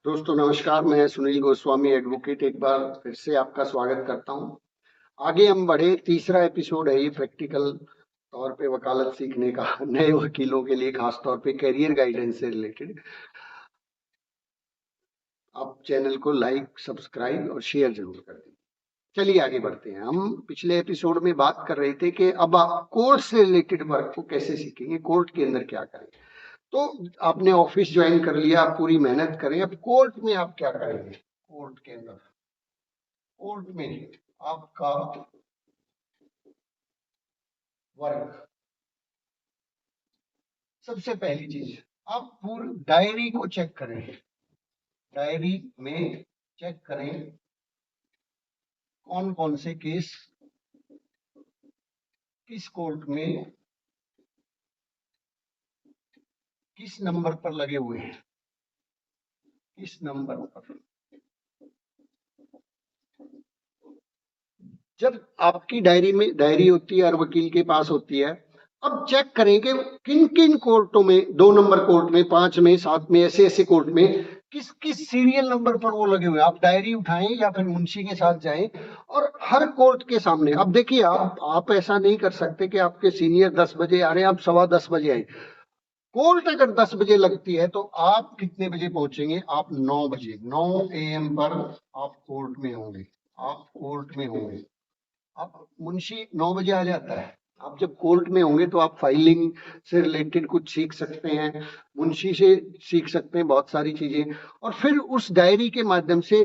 दोस्तों नमस्कार, मैं सुनील गोस्वामी एडवोकेट एक बार फिर से आपका स्वागत करता हूं। आगे हम बढ़े, तीसरा एपिसोड है ये प्रैक्टिकल तौर पे वकालत सीखने का नए वकीलों के लिए, खास तौर पे करियर गाइडेंस से रिलेटेड। आप चैनल को लाइक, सब्सक्राइब और शेयर जरूर कर दें। चलिए आगे बढ़ते हैं। हम पिछले एपिसोड में बात कर रहे थे कि अब आप कोर्ट से रिलेटेड वर्क को कैसे सीखेंगे, कोर्ट के अंदर क्या करें। तो आपने ऑफिस ज्वाइन कर लिया, आप पूरी मेहनत करें, अब कोर्ट में आप क्या करेंगे। कोर्ट के अंदर, कोर्ट में आपका वर्क, सबसे पहली चीज आप पूरी डायरी को चेक करें। डायरी में चेक करें कौन कौन से केस किस कोर्ट में किस नंबर पर लगे हुए हैं, किस नंबर पर। जब आपकी डायरी में डायरी होती है, हर वकील के पास होती है, अब चेक करें कि किन किन कोर्टों में, 2 नंबर कोर्ट में, 5 में, 7 में, ऐसे ऐसे कोर्ट में किस किस सीरियल नंबर पर वो लगे हुए हैं। आप डायरी उठाएं या फिर मुंशी के साथ जाएं और हर कोर्ट के सामने, अब देखिए आप ऐसा नहीं कर सकते कि आपके सीनियर 10 बजे आ रहे हैं, आप 10:15 आए। कोर्ट अगर 10 बजे लगती है तो आप कितने बजे पहुंचेंगे? आप 9 बजे, 9 AM पर आप कोर्ट में होंगे। आप कोर्ट में होंगे। अब मुंशी 9 बजे आ जाता है। आप जब कोर्ट में होंगे तो आप फाइलिंग से रिलेटेड कुछ सीख सकते हैं, मुंशी से सीख सकते हैं बहुत सारी चीजें, और फिर उस डायरी के माध्यम से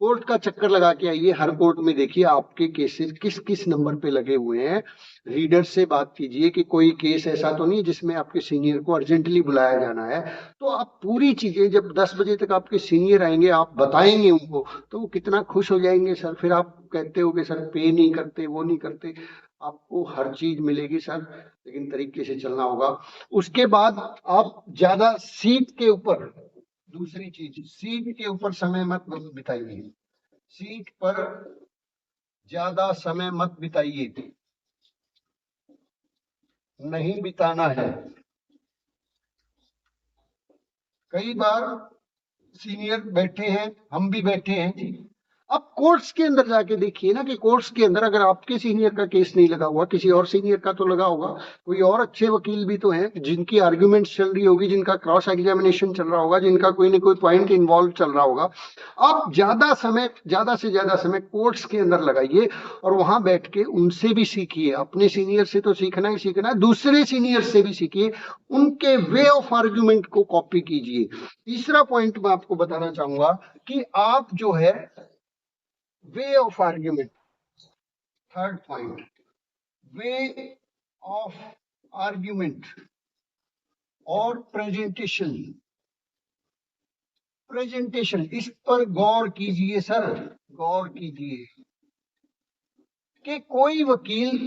कोर्ट का चक्कर लगा के आइए। हर कोर्ट में देखिए आपके केसेस किस किस नंबर पे लगे हुए हैं। रीडर से बात कीजिए कि कोई केस ऐसा तो नहीं जिसमें आपके सीनियर को अर्जेंटली बुलाया जाना है। तो आप पूरी चीजें, जब 10 बजे तक आपके सीनियर आएंगे, आप बताएंगे उनको, तो वो कितना खुश हो जाएंगे। सर, फिर आप कहते हो कि सर पे नहीं करते, वो नहीं करते। आपको हर चीज मिलेगी सर, लेकिन तरीके से चलना होगा। उसके बाद आप ज्यादा सीट के ऊपर, दूसरी चीज, सीट के ऊपर समय मत बिताइए। सीट पर ज्यादा समय मत बिताइए, नहीं बिताना है। कई बार सीनियर बैठे हैं, हम भी बैठे हैं जी। अब कोर्ट्स के अंदर जाके देखिए ना कि कोर्ट्स के अंदर अगर आपके सीनियर का केस नहीं लगा हुआ, किसी और सीनियर का तो लगा होगा। कोई और अच्छे वकील भी तो हैं जिनकी आर्ग्यूमेंट्स चल रही होगी, जिनका क्रॉस एग्जामिनेशन चल रहा होगा, जिनका कोई ना कोई पॉइंट इन्वॉल्व चल रहा होगा। आप ज्यादा समय, ज्यादा से ज्यादा समय कोर्ट्स के अंदर लगाइए और वहां बैठ के उनसे भी सीखिए। अपने सीनियर से तो सीखना ही सीखना है, दूसरे सीनियर से भी सीखिए, उनके वे ऑफ आर्ग्यूमेंट को कॉपी कीजिए। तीसरा पॉइंट मैं आपको बताना चाहूंगा कि आप जो है way of argument, third point, way of argument और प्रेजेंटेशन, प्रेजेंटेशन, इस पर गौर कीजिए सर, गौर कीजिए कि कोई वकील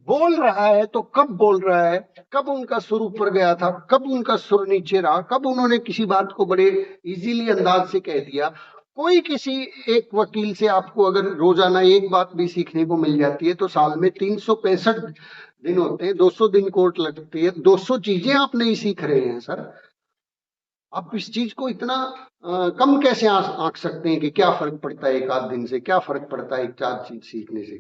बोल रहा है तो कब बोल रहा है, कब उनका सुर ऊपर गया था, कब उनका सुर नीचे रहा, कब उन्होंने किसी बात को बड़े इजीली अंदाज से कह दिया। कोई किसी एक वकील से आपको अगर रोजाना एक बात भी सीखने को मिल जाती है तो साल में 365 दिन होते हैं, 200 दिन कोर्ट लगती है, 200 चीजें आप नहीं सीख रहे हैं सर। आप इस चीज को इतना कम कैसे आंक सकते हैं कि क्या फर्क पड़ता है एक आध दिन से, क्या फर्क पड़ता है एक चार चीज सीखने से।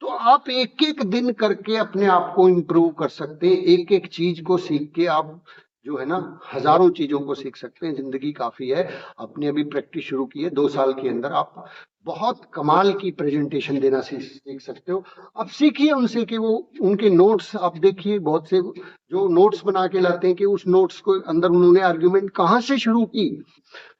तो आप एक एक दिन करके अपने आप को इम्प्रूव कर सकते हैं। एक एक चीज को सीख के आप जो है ना, हजारों चीजों को सीख सकते हैं। जिंदगी काफी है। आपने अभी प्रैक्टिस शुरू की है, 2 साल के अंदर आप बहुत कमाल की प्रेजेंटेशन देना सीख सकते हो। अब सीखिए उनसे कि वो, उनके नोट्स आप देखिए, बहुत से जो नोट्स बना के लाते हैं कि उस नोट्स को अंदर उन्होंने आर्ग्यूमेंट कहाँ से शुरू की,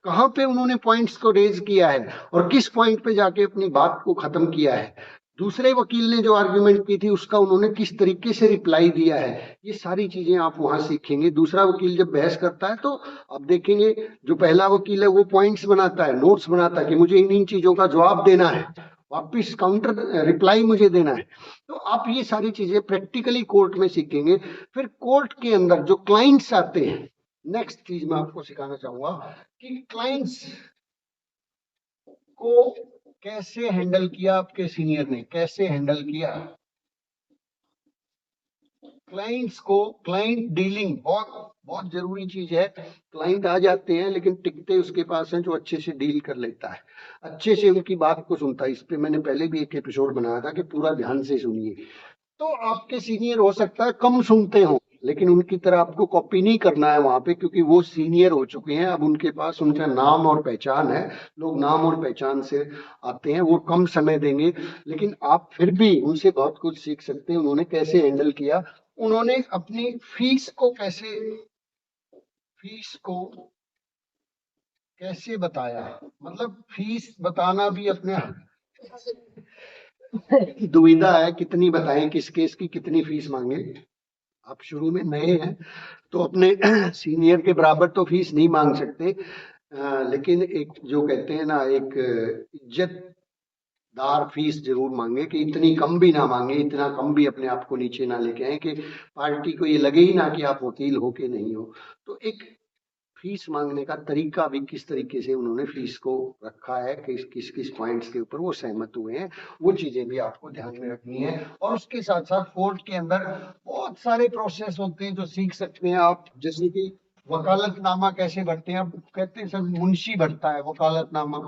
कहाँ पे उन्होंने पॉइंट्स को रेज किया है और किस पॉइंट पे जाके अपनी बात को खत्म किया है। दूसरे वकील ने जो आर्ग्यूमेंट की थी उसका उन्होंने किस तरीके से रिप्लाई दिया है। ये सारी चीजें आप वहां सीखेंगे। दूसरा वकील जब बहस करता है तो आप देखेंगे, जो पहला वकील है वो पॉइंट्स बनाता है, नोट्स बनाता है कि मुझे इन इन चीजों का जवाब देना है, वापिस काउंटर रिप्लाई मुझे देना है। तो आप ये सारी चीजें प्रैक्टिकली कोर्ट में सीखेंगे। फिर कोर्ट के अंदर जो क्लाइंट्स आते हैं, नेक्स्ट चीज मैं आपको सिखाना चाहूंगा कि क्लाइंट्स को कैसे हैंडल किया, आपके सीनियर ने कैसे हैंडल किया। क्लाइंट्स को, क्लाइंट डीलिंग बहुत बहुत जरूरी चीज है। क्लाइंट आ जाते हैं लेकिन टिकते उसके पास हैं जो अच्छे से डील कर लेता है, अच्छे से उनकी बात को सुनता है। इस पे मैंने पहले भी एक एपिसोड बनाया था कि पूरा ध्यान से सुनिए। तो आपके सीनियर हो सकता है कम सुनते हो, लेकिन उनकी तरह आपको कॉपी नहीं करना है वहां पे, क्योंकि वो सीनियर हो चुके हैं। अब उनके पास उनका नाम और पहचान है, लोग नाम और पहचान से आते हैं, वो कम समय देंगे। लेकिन आप फिर भी उनसे बहुत कुछ सीख सकते हैं। उन्होंने कैसे हैंडल किया, उन्होंने अपनी फीस को कैसे बताया, मतलब फीस बताना भी अपने दुविधा है, कितनी बताएं, किस केस की कितनी फीस मांगे। आप शुरू में नए हैं तो अपने सीनियर के बराबर तो फीस नहीं मांग सकते, लेकिन एक जो कहते हैं ना, एक इज्जतदार फीस जरूर मांगे, कि इतनी कम भी ना मांगे, इतना कम भी अपने आप को नीचे ना लेके आए कि पार्टी को ये लगे ही ना कि आप वकील हो के नहीं हो। तो एक फीस मांगने का तरीका भी, किस तरीके से उन्होंने फीस को रखा है, किस किस किस पॉइंट्स के ऊपर वो सहमत हुए हैं, वो चीजें भी आपको ध्यान में रखनी है। और उसके साथ साथ कोर्ट के अंदर बहुत सारे प्रोसेस होते हैं जो सीख सकते हैं आप, जैसे कि वकालतनामा कैसे भरते हैं। आप कहते हैं सर मुंशी भरता है वकालतनामा,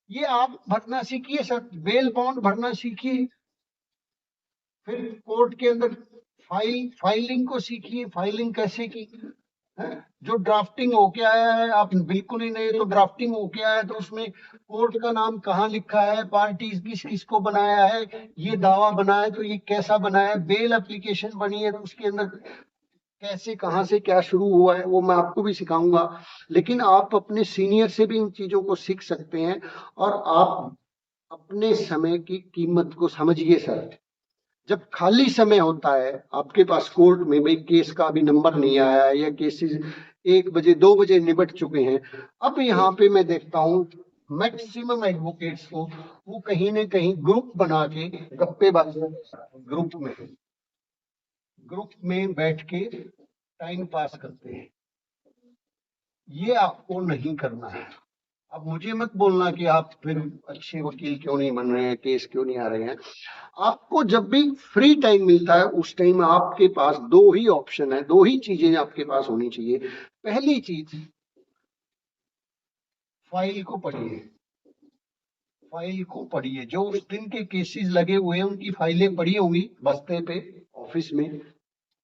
ये आप भरना सीखिए सर। बेल बॉन्ड भरना सीखिए। फिर कोर्ट के अंदर फाइलिंग को सीखिए, फाइलिंग कैसे की है। जो ड्राफ्टिंग होके आया है, आप बिल्कुल ही नहीं, तो ड्राफ्टिंग होके आया है तो उसमें कोर्ट का नाम कहाँ लिखा है, पार्टी किस किसको बनाया है, ये दावा बना है तो ये कैसा बना है, बेल एप्लीकेशन बनी है तो उसके अंदर कैसे, कहाँ से क्या शुरू हुआ है, वो मैं आपको भी सिखाऊंगा। लेकिन आप अपने सीनियर से भी इन चीजों को सीख सकते हैं। और आप अपने समय की कीमत को समझिए सर। जब खाली समय होता है आपके पास कोर्ट में, भाई केस का अभी नंबर नहीं आया है या केसेस 1 बजे 2 बजे निपट चुके हैं, अब यहाँ पे मैं देखता हूँ मैक्सिमम एडवोकेट्स को वो कहीं ना कहीं ग्रुप बना के गप्पेबाजी, ग्रुप में बैठ के टाइम पास करते हैं। ये आपको नहीं करना है। अब मुझे मत बोलना कि आप फिर अच्छे वकील क्यों नहीं बन रहे हैं, केस क्यों नहीं आ रहे हैं। आपको जब भी फ्री टाइम मिलता है उस टाइम आपके पास दो ही ऑप्शन है, दो ही चीजें आपके पास होनी चाहिए। पहली चीज, फाइल को पढ़िए। फाइल को पढ़िए, जो उस दिन के केसेस लगे हुए हैं उनकी फाइलें पढ़ी होंगी बस्ते पे, ऑफिस में,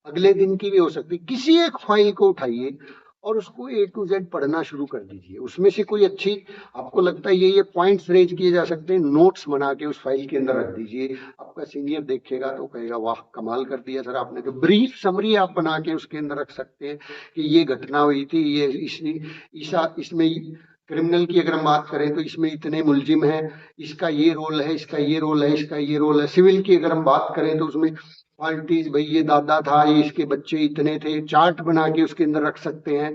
अगले दिन की भी हो सकती। किसी एक फाइल को उठाइए और उसको A to Z पढ़ना शुरू कर दीजिए। उसमें से कोई अच्छी आपको लगता है ये पॉइंट्स रेज किए जा सकते हैं, नोट्स बना के उस फाइल के अंदर रख दीजिए। आपका सीनियर देखेगा तो कहेगा वाह कमाल कर दिया सर आपने। तो ब्रीफ समरी आप बना के उसके अंदर रख सकते हैं कि ये घटना हुई थी, ये इसमें क्रिमिनल की अगर हम बात करें तो इसमें इतने मुलजिम हैं, इसका ये रोल है, इसका ये रोल है, इसका ये रोल है। सिविल की अगर हम बात करें तो उसमें पार्टीज, भाई ये दादा था, ये इसके बच्चे इतने थे, चार्ट बना के उसके अंदर रख सकते हैं।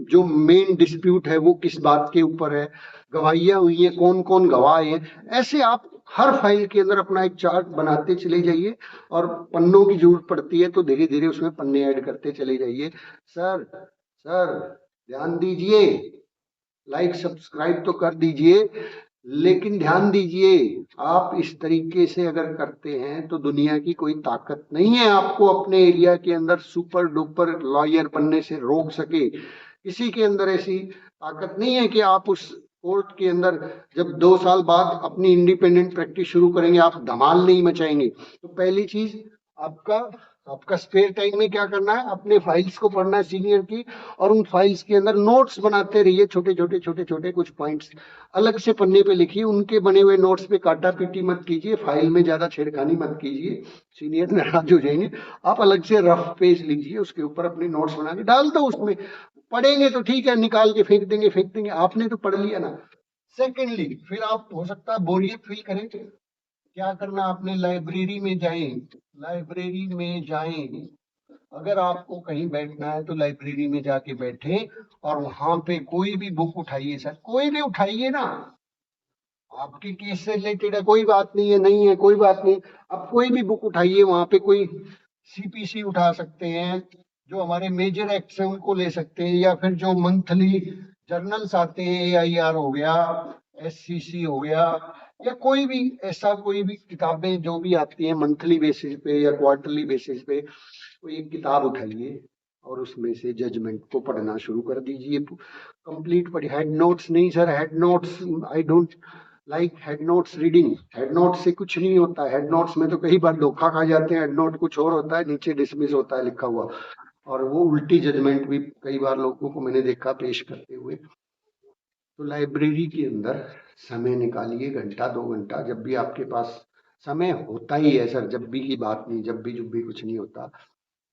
जो मेन डिस्प्यूट है वो किस बात के ऊपर है, गवाहियां हुई है, कौन कौन गवाह है। ऐसे आप हर फाइल के अंदर अपना एक चार्ट बनाते चले जाइए, और पन्नों की जरूरत पड़ती है तो धीरे धीरे उसमें पन्ने ऐड करते चले जाइए। सर सर ध्यान दीजिए, लाइक सब्सक्राइब तो कर दीजिए, लेकिन ध्यान दीजिए, आप इस तरीके से अगर करते हैं तो दुनिया की कोई ताकत नहीं है आपको अपने एरिया के अंदर सुपर डुपर लॉयर बनने से रोक सके। किसी के अंदर ऐसी ताकत नहीं है कि आप उस कोर्ट के अंदर जब 2 साल बाद अपनी इंडिपेंडेंट प्रैक्टिस शुरू करेंगे आप धमाल नहीं मचाएंगे। तो पहली चीज, आपका आपका स्पेयर टाइम में क्या करना है, अपने फाइल्स को पढ़ना है सीनियर की, और उन फाइल्स के अंदर नोट्स बनाते रहिए, छोटे छोटे कुछ पॉइंट्स अलग से पन्ने पे लिखिए। उनके बने हुए नोट्स पे काटा पीटी मत कीजिए, फाइल में ज्यादा छेड़खानी मत कीजिए, सीनियर नाराज हो जाएंगे। आप अलग से रफ पेज लीजिए, उसके ऊपर अपने नोट्स बना के डाल दो। उसमें पढ़ेंगे तो ठीक है, निकाल के फेंक देंगे, आपने तो पढ़ लिया ना। सेकेंडली, फिर आप हो सकता है बोरियत फील करें, क्या करना आपने, लाइब्रेरी में जाएं। लाइब्रेरी में जाएं, अगर आपको कहीं बैठना है तो लाइब्रेरी में जाके बैठे और वहां पे कोई भी बुक उठाइए सर, कोई भी उठाइए ना। आपके केस से रिलेटेड है, कोई बात नहीं है, नहीं है कोई बात नहीं, आप कोई भी बुक उठाइए। वहां पे कोई CPC उठा सकते हैं, जो हमारे मेजर एक्ट्स हैं उनको ले सकते हैं, या फिर जो मंथली जर्नल्स आते हैं, AIR हो गया, SCC हो गया, या कोई भी ऐसा, कोई भी किताबें जो भी आती हैं मंथली बेसिस पे या क्वार्टरली बेसिस पे, कोई एक किताब उठाइए और उसमें से जजमेंट को पढ़ना शुरू कर दीजिए। कंप्लीट पढ़िए, हेड नोट्स नहीं sir, head notes I don't like head notes reading. Head note से कुछ नहीं होता है, हेड नोट्स में तो कई बार धोखा खा जाते हैं। हेड नोट कुछ और होता है, नीचे डिसमिस होता है लिखा हुआ, और वो उल्टी जजमेंट भी कई बार लोगों को मैंने देखा पेश करते हुए। तो लाइब्रेरी के अंदर समय निकालिए, घंटा 2 घंटा, जब भी आपके पास समय होता ही है सर, जब भी की बात नहीं, जब भी कुछ नहीं होता।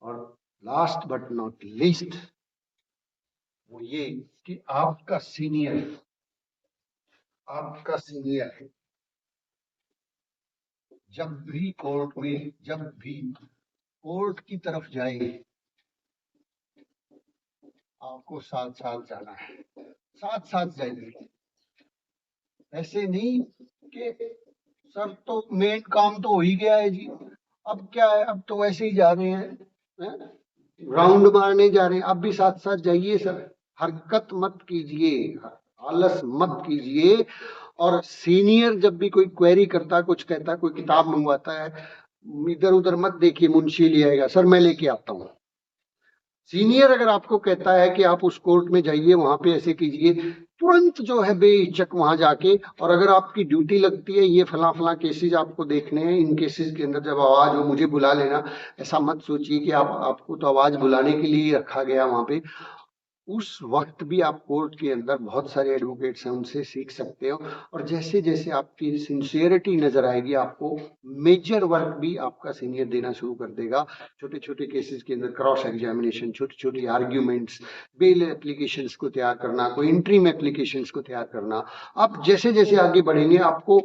और लास्ट बट नॉट लीस्ट वो ये कि आपका सीनियर जब भी कोर्ट में, जब भी कोर्ट की तरफ जाए, आपको साथ साथ जाना है, साथ साथ जाइए। ऐसे नहीं कि सर तो मेन काम तो हो ही गया है जी, अब क्या है, अब तो वैसे ही जा रहे हैं, राउंड मारने जा रहे हैं, अब भी साथ साथ जाइए सर। हरकत मत कीजिए, आलस मत कीजिए। और सीनियर जब भी कोई क्वेरी करता है, कुछ कहता है, कोई किताब मंगवाता है, इधर उधर मत देखिए, मुंशी ले आएगा सर मैं लेके आता हूँ। सीनियर अगर आपको कहता है कि आप उस कोर्ट में जाइए, वहां पे ऐसे कीजिए, तुरंत जो है बेहिचक वहां जाके, और अगर आपकी ड्यूटी लगती है ये फला फला केसेस आपको देखने हैं, इन केसेस के अंदर जब आवाज हो मुझे बुला लेना, ऐसा मत सोचिए कि आपको तो आवाज बुलाने के लिए ही रखा गया वहां पे। उस वक्त भी आप कोर्ट के अंदर बहुत सारे एडवोकेट्स हैं, उनसे सीख सकते हो। और जैसे जैसे आपकी सिंसियरिटी नजर आएगी, आपको मेजर वर्क भी आपका सीनियर देना शुरू कर देगा। छोटे छोटे केसेस के अंदर क्रॉस एग्जामिनेशन, छोटी छोटी आर्ग्यूमेंट्स, बेल एप्लीकेशंस को तैयार करना, कोई इंट्रीम एप्लीकेशंस को तैयार करना। आप जैसे जैसे आगे बढ़ेंगे आपको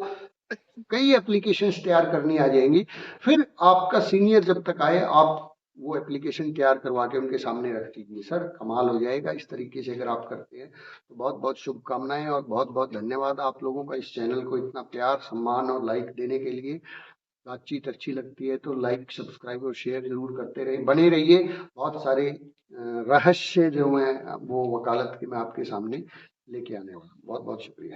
कई एप्लीकेशंस तैयार करनी आ जाएंगी। फिर आपका सीनियर जब तक आए, आप वो एप्लीकेशन तैयार करवा के उनके सामने रख दीजिए, सर कमाल हो जाएगा। इस तरीके से अगर आप करते हैं तो बहुत बहुत शुभकामनाएं, और बहुत बहुत धन्यवाद आप लोगों का इस चैनल को इतना प्यार, सम्मान और लाइक देने के लिए। बातचीत अच्छी लगती है तो लाइक, सब्सक्राइब और शेयर जरूर करते रहिए, बने रहिए। बहुत सारे रहस्य जो है वो वकालत के मैं आपके सामने लेके आने वाला हूं। बहुत बहुत शुक्रिया।